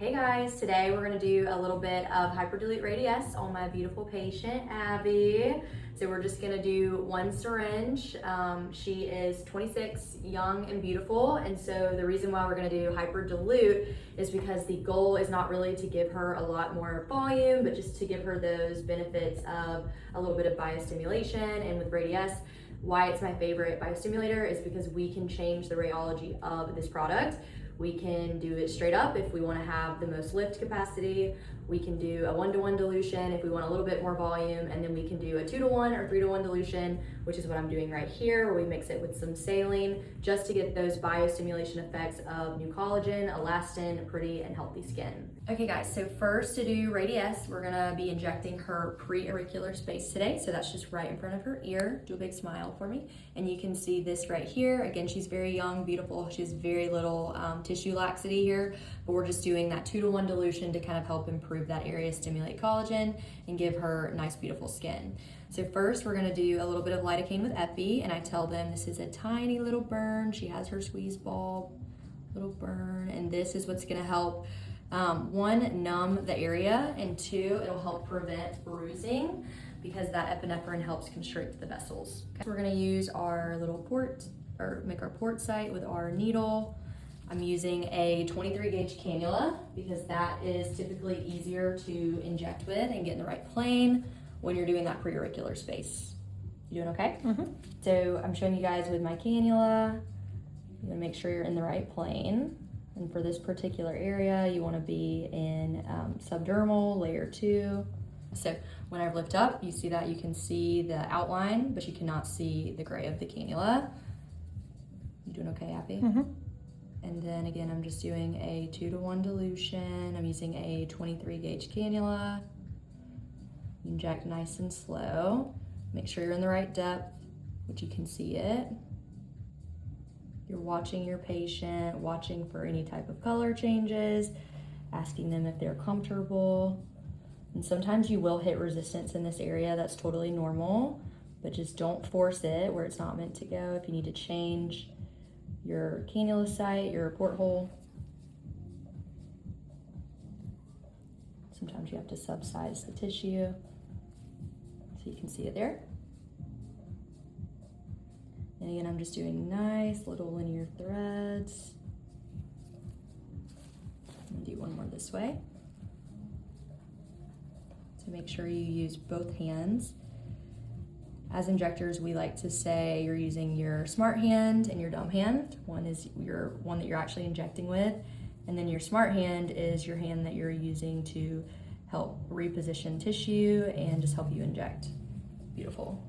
Hey guys, today we're going to do a little bit of Undiluted Radiesse on my beautiful patient, Abby. So we're just going to do one syringe. She is 26, young and beautiful, and so the reason why we're going to do hyperdilute is because the goal is not really to give her a lot more volume, but just to give her those benefits of a little bit of biostimulation. And with Radiesse, why it's my favorite biostimulator is because we can change the rheology of this product. We can do it straight up if we want to have the most lift capacity. We can do a 1-to-1 dilution if we want a little bit more volume, and then we can do a 2-to-1 or 3-to-1 dilution, which is what I'm doing right here, where we mix it with some saline just to get those biostimulation effects of new collagen, elastin, pretty and healthy skin. Okay guys, so first to do Radiesse, we're gonna be injecting her pre-auricular space today. So that's just right in front of her ear. Do a big smile for me. And you can see this right here. Again, she's very young, beautiful. She has very little tissue laxity here, but we're just doing that 2-to-1 dilution to kind of help improve that area, stimulate collagen, and give her nice, beautiful skin. So first we're gonna do a little bit of lidocaine with epi, and I tell them this is a tiny little burn. She has her squeeze ball, little burn, and this is what's gonna help one, numb the area, and two, it'll help prevent bruising because that epinephrine helps constrict the vessels. Okay. So we're gonna use our little port, or make our port site with our needle. I'm using a 23 gauge cannula because that is typically easier to inject with and get in the right plane when you're doing that pre-auricular space. You doing okay? Mm-hmm. So I'm showing you guys with my cannula. You wanna make sure you're in the right plane. And for this particular area, you wanna be in subdermal, layer 2. So when I lift up, you see that you can see the outline, but you cannot see the gray of the cannula. You doing okay, Abby? Mm-hmm. And then again, I'm just doing a 2-to-1 dilution. I'm using a 23 gauge cannula. You inject nice and slow. Make sure you're in the right depth, which you can see it. You're watching your patient, watching for any type of color changes, asking them if they're comfortable. And sometimes you will hit resistance in this area. That's totally normal, but just don't force it where it's not meant to go. If you need to change your cannula site, your porthole. Sometimes you have to subsize the tissue. So you can see it there. And again, I'm just doing nice little linear threads. I'm gonna do one more this way. So make sure you use both hands. As injectors, we like to say you're using your smart hand and your dumb hand. One is your one that you're actually injecting with, and then your smart hand is your hand that you're using to help reposition tissue and just help you inject. Beautiful.